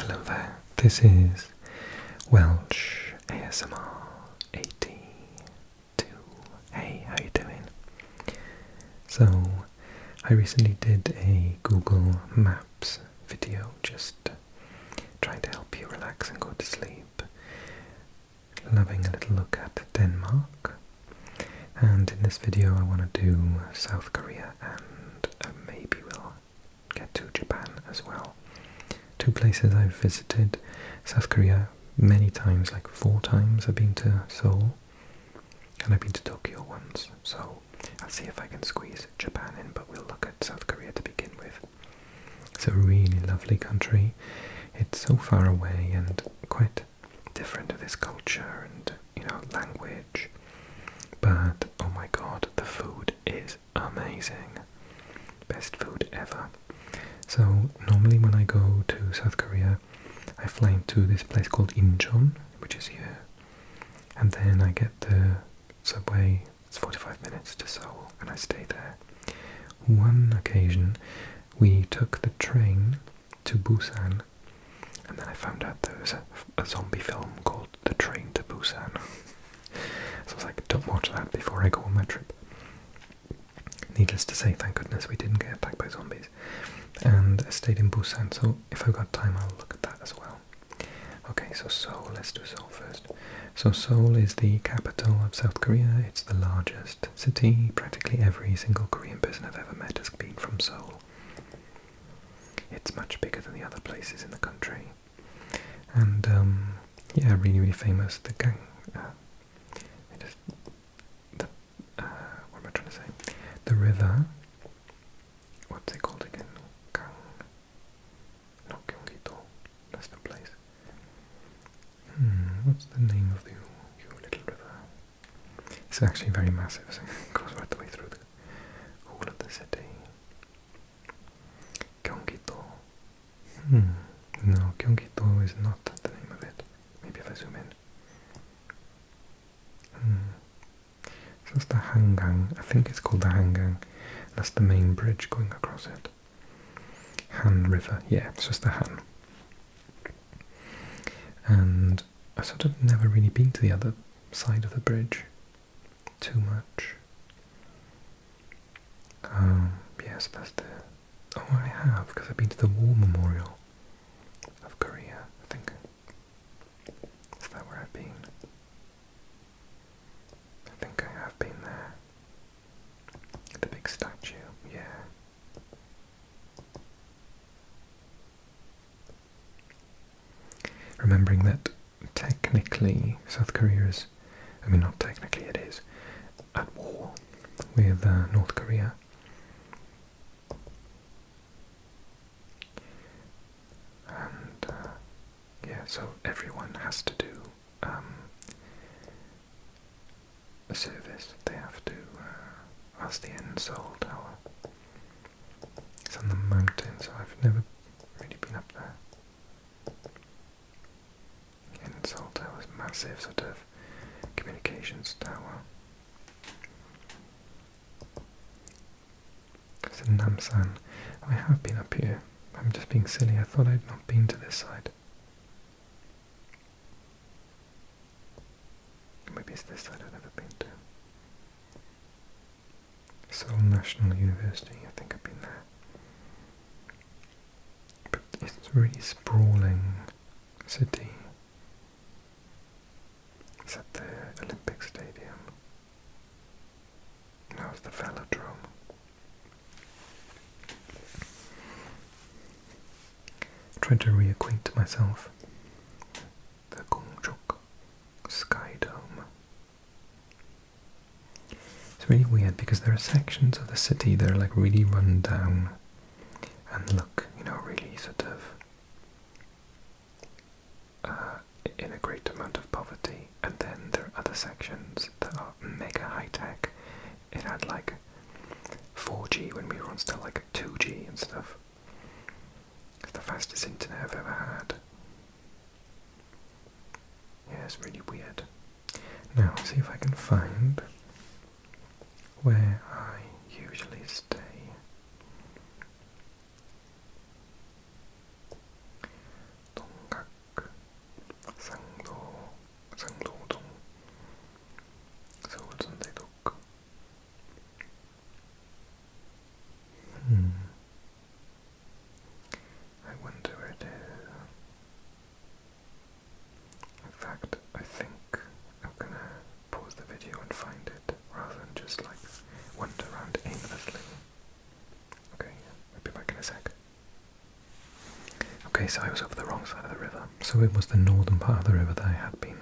Hello there, this is Welsh ASMR 82. Hey, how you doing? So, I recently did a Google Maps video just trying to help you relax and go to sleep. Loving a little look at Denmark. And in this video I want to do South Korea and maybe we'll get to Japan as well. Two places I've visited. South Korea many times, like 4 times. I've been to Seoul and I've been to Tokyo once, so I'll see if I can squeeze Japan in, but we'll look at South Korea to begin with. It's a really lovely country. It's so far away and quite different to this culture and, language, but oh my god, the food is amazing. Best food ever. So normally when I go to South Korea, I fly into this place called Incheon, which is here, and then I get the subway. It's 45 minutes to Seoul, and I stay there. One occasion, we took the train to Busan, and then I found out there was a zombie film called The Train to Busan. So I was like, don't watch that before I go on my trip. Needless to say, thank goodness we didn't get attacked by zombies. And I stayed in Busan, so if I've got time I'll look at that as well. Okay, so Seoul, let's do Seoul first. So Seoul is the capital of South Korea. It's the largest city. Practically every single Korean person I've ever met has been from Seoul. It's much bigger than the other places in the country. And yeah, really, really famous. The gang... what am I trying to say? The river... What's it called again? No, Gyeonggi-do. That's the place. What's the name of the little river? It's actually very massive, so it goes right the way through the whole of the city. Gyeonggi-do. No, Gyeonggi-do is not the name of it. Maybe if I zoom in. So it's the Hangang. I think it's called the Hangang. That's the main bridge going across it. Han River, yeah, it's just the Han. And I've sort of never really been to the other side of the bridge too much. Yes, that's the... Oh, I have, because I've been to the War Memorial of Korea, I think. Is that where I've been? I think I have been there. The big statue, yeah. Remembering that technically South Korea is, I mean not technically, it is at war with North Korea. And yeah, so everyone has to do a service. They have to, that's the end Seoul Tower. It's on the mountain, so I've never really been up there. And Seoul Tower is massive sort of communications tower. It's in Namsan. I have been up here. I'm just being silly. I thought I'd not been to this side. Maybe it's this side I've never been to. Seoul National University, I think I've been there. But it's a really sprawling city. It's at the Olympic Stadium. Now it's the Velodrome. Tried to reacquaint myself. The Gongjuk Sky Dome. It's really weird because there are sections of the city that are like really run down and look, really sort of in a great amount of poverty, and then there are other sections that are mega high tech. It had like 4G when we were on still like 2G and stuff. It's the fastest internet I've ever had. Yeah, it's really weird. Now, see if I can find where I usually stay. Okay, so I was over the wrong side of the river. So it was the northern part of the river that I had been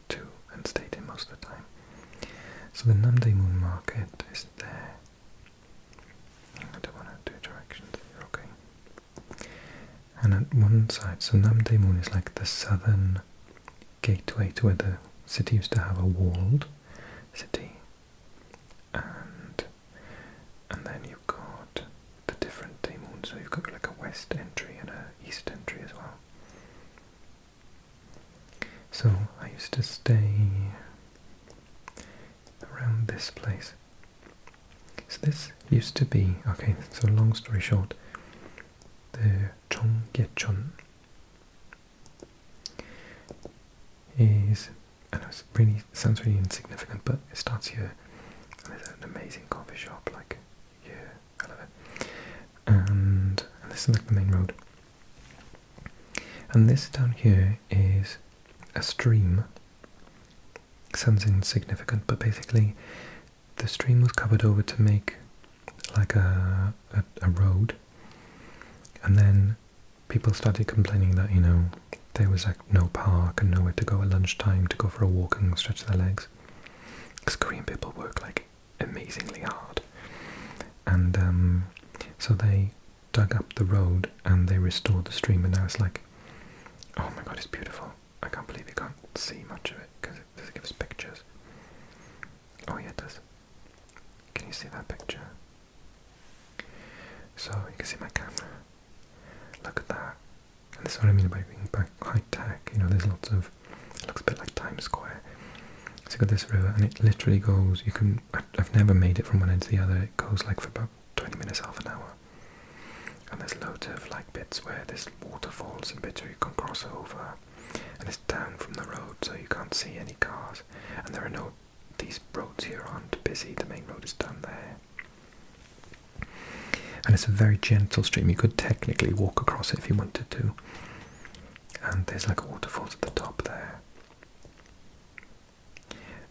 to and stayed in most of the time. So the Namdaemun market is there. I don't want to do directions here, okay. And at one side, so Namdaemun is like the southern gateway to where the city used to have a walled city. And then you've got the different Daemun, so you've got like a west entry and a east entry as well. So I used to stay around this place. So this used to be, okay, so long story short, the Cheonggyecheon is, I know it really sounds really insignificant, but it starts here. And there's an amazing coffee shop, like here, I love it. And this is like the main road. And this down here is a stream. Sounds insignificant, but basically the stream was covered over to make like a road, and then people started complaining that, you know, there was like no park and nowhere to go at lunchtime to go for a walk and stretch their legs, because Korean people work like amazingly hard. And so they dug up the road and they restored the stream, and now it's like, oh my god, it's beautiful. I can't believe you can't see much of it because it gives pictures. Oh yeah, it does. Can you see that picture? So you can see my camera. Look at that. And this is what I mean by being back high tech. You know, there's lots of, it looks a bit like Times Square. So you've got this river, and it literally goes, you can, I've never made it from one end to the other. It goes like for about 20 minutes, half an hour. And there's loads of like bits where there's waterfalls and bits where you can cross over. And it's down from the road, so you can't see any cars. And there are no, these roads here aren't busy. The main road is down there. And it's a very gentle stream. You could technically walk across it if you wanted to. And there's like waterfalls at the top there.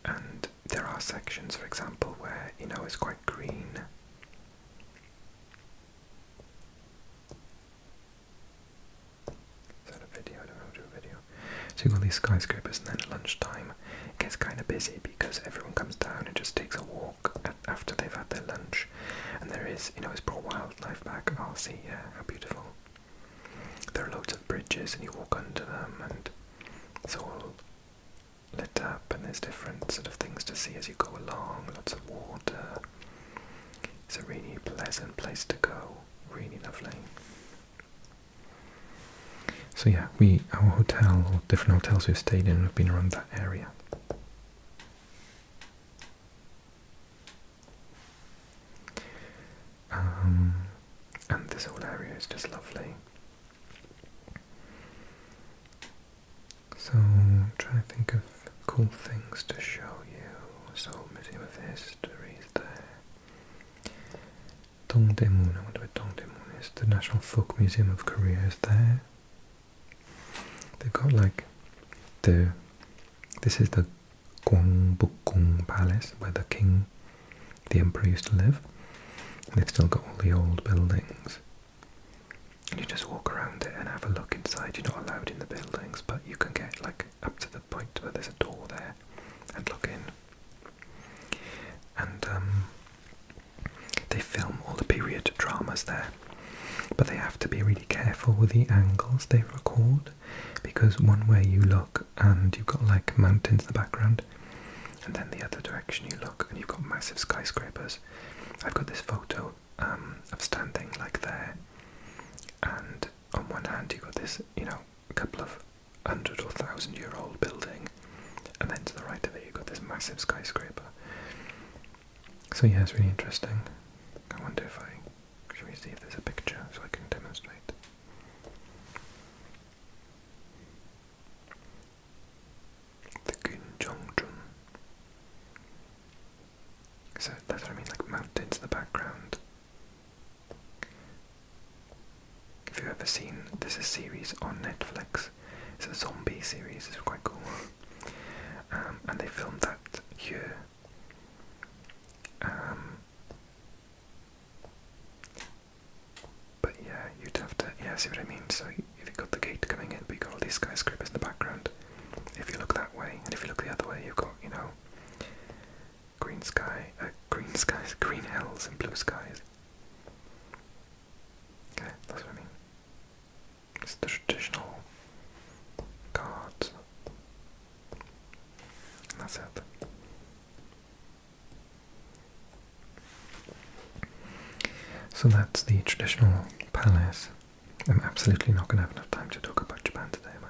And there are sections, for example, where, you know, it's quite green. Is that a video? I don't know how to do a video. So you've got these skyscrapers, and then at lunchtime it gets kind of busy because everyone comes down and just takes a walk after they've had their lunch. And there is, you know, it's brought wildlife back. Oh, see, yeah, how beautiful. There are loads of bridges and you walk under them, and it's all lit up, and there's different sort of things to see as you go along, lots of water. It's a really pleasant place to go, really lovely. So yeah, our hotel, or different hotels we've stayed in, have been around that area. And this whole area is just lovely. So I'm trying to think of cool things to show you. So Museum of History is there. Dongdaemun, I wonder what Dongdaemun is. The National Folk Museum of Korea is there. They've got like this is the Gwangbokgung Palace where the king, the emperor, used to live. And they've still got all the old buildings. And you just walk around it and have a look inside. You're not allowed in the buildings, but you can get like up to the point where there's a door there and look in. And they film all the period dramas there, but they have to be really careful with the angles they record, because one way you look and you've got like mountains in the background, and then the other direction you look and you've got massive skyscrapers. I've got this photo of standing like there, and on one hand you've got this, you know, a couple of 100 or 1,000-year-old building, and then to the right of it you've got this massive skyscraper. So yeah, it's really interesting. I wonder if should we see if there's a picture so I can demonstrate. The Gunjeongjun. So that's what I mean, like mountains in the background. If you've ever seen, there's a series on Netflix. It's a zombie series. It's quite cool. And they filmed that here. But yeah, you'd have to, yeah, see what I mean? So if you've got So that's the traditional palace. I'm absolutely not going to have enough time to talk about Japan today, am I?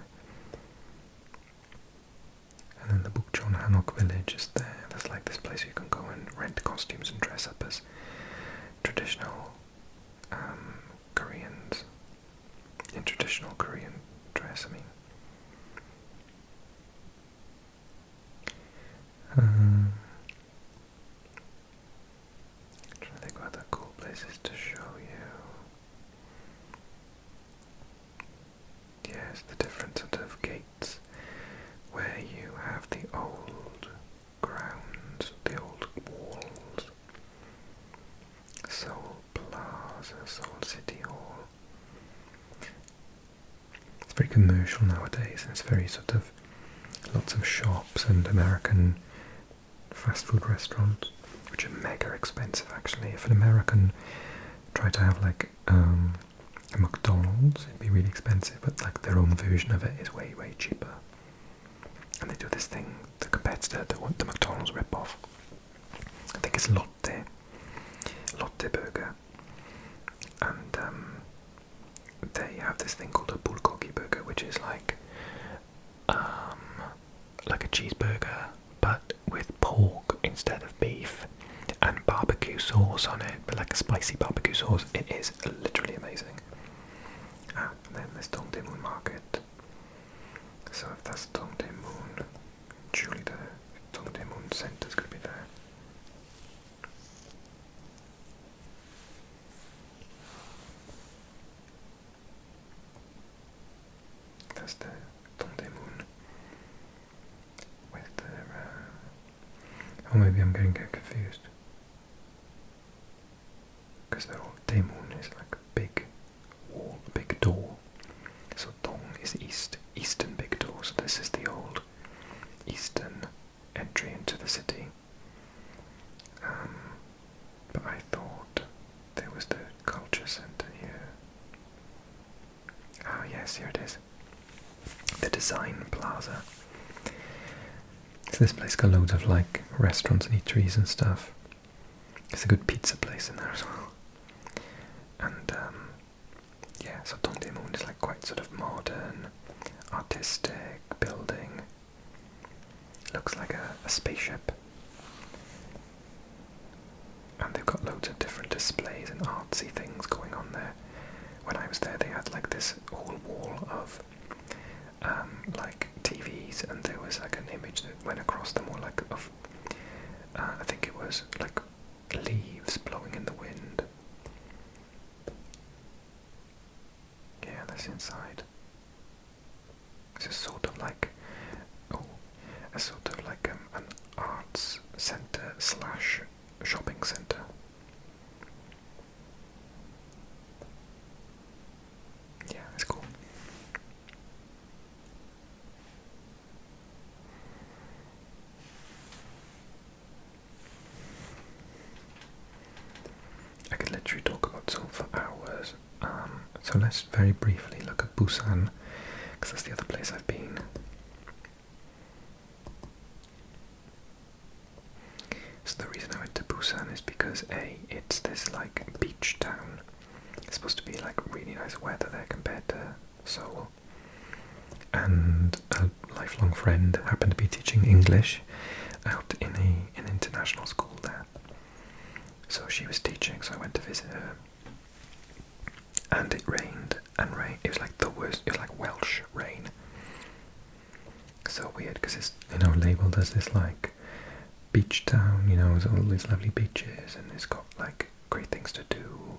And then the Bukchon Hanok village is there. There's like this place where you can go and rent costumes and dress up as traditional Koreans in traditional Korean dress. I mean, trying to think what other cool places to show you. Yes, the different sort of gates where you have the old grounds, the old walls. Seoul Plaza, Seoul City Hall. It's very commercial nowadays, and it's very sort of lots of shops and American fast food restaurants, which are mega expensive actually. If an American tried to have like a McDonald's, it'd be really expensive, but like their own version of it is way, way cheaper. And they do this thing, the competitor, the McDonald's rip-off. I think it's Lotte Burger. And they have this thing called a bulgogi burger, which is like a cheeseburger, but with pork instead of beef, and barbecue sauce on it, but like a spicy barbecue sauce. It is literally amazing. And then there's Dongdaemun Market. So if that's Dongdaemun, surely the Dongdaemun Centre's going to be there. That's the Dongdaemun with the oh, maybe I'm getting confused, because they're all Daemun is like a big wall, a big door. So Dong is eastern big door. So this is the old eastern entry into the city. But I thought there was the culture center here. Ah, yes, here it is. The Design Plaza. So this place got loads of like restaurants and eateries and stuff. There's a good pizza place in there as well. And yeah, so Dongdaemun is like quite sort of modern, artistic building. Looks like a spaceship. And they've got loads of different displays and artsy things going on there. When I was there, they had like this whole wall of like TVs, and there was like an image that went across them, or like of I think it was like leaves blowing in the wind. Yeah, that's inside. It's a sort of like an arts centre slash shopping centre. Yeah, it's cool. I could literally talk about Seoul for hours. So let's very briefly look at Busan, because that's the other place I've been. So the reason I went to Busan is because it's this like beach town. It's supposed to be like really nice weather there compared to Seoul. And a lifelong friend happened to be teaching English out in an international school there. So she was teaching, so I went to visit her. And it rained and rained. It was like the worst. It was like Welsh rain. So weird, because it's labelled as this like beach town. There's all these lovely beaches, and it's got like great things to do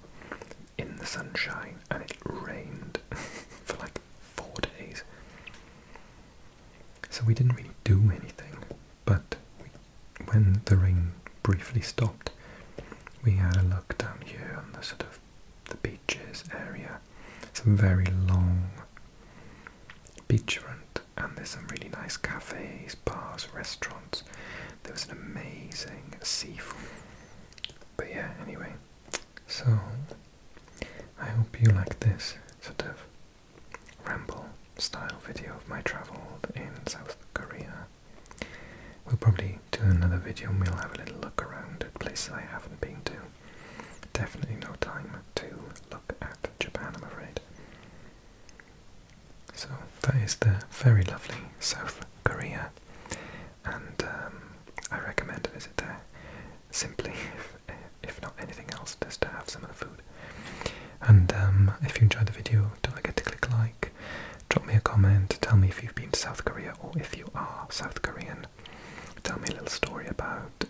in the sunshine. And it rained for like 4 days. So we didn't really do anything. But when the rain briefly stopped, we had a look down here on the sort of the beaches area. Some very long beachfront, and there's some really nice cafes, bars, restaurants. There was an amazing seafood. But yeah, anyway, so I hope you like this sort of ramble style video of my travels in South Korea. We'll probably do another video and we'll have a little look around at places I haven't been to. definitely no time to look at Japan, I'm afraid. So that is the very lovely South Korea, and I recommend a visit there, simply if not anything else, just to have some of the food. And if you enjoyed the video, don't forget to click like, drop me a comment, tell me if you've been to South Korea, or if you are South Korean, tell me a little story about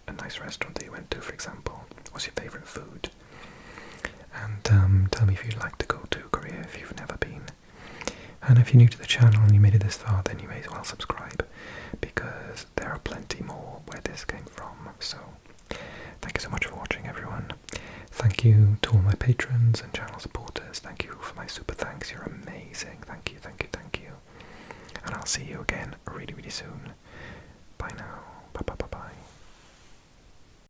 a nice restaurant that you went to, for example. What's your favourite food? And tell me if you'd like to go to Korea if you've never been. And if you're new to the channel and you made it this far, then you may as well subscribe, because there are plenty more where this came from. So thank you so much for watching, everyone. Thank you to all my patrons and channel supporters. Thank you for my super thanks. You're amazing. Thank you, thank you, thank you. And I'll see you again really, really soon. Bye now.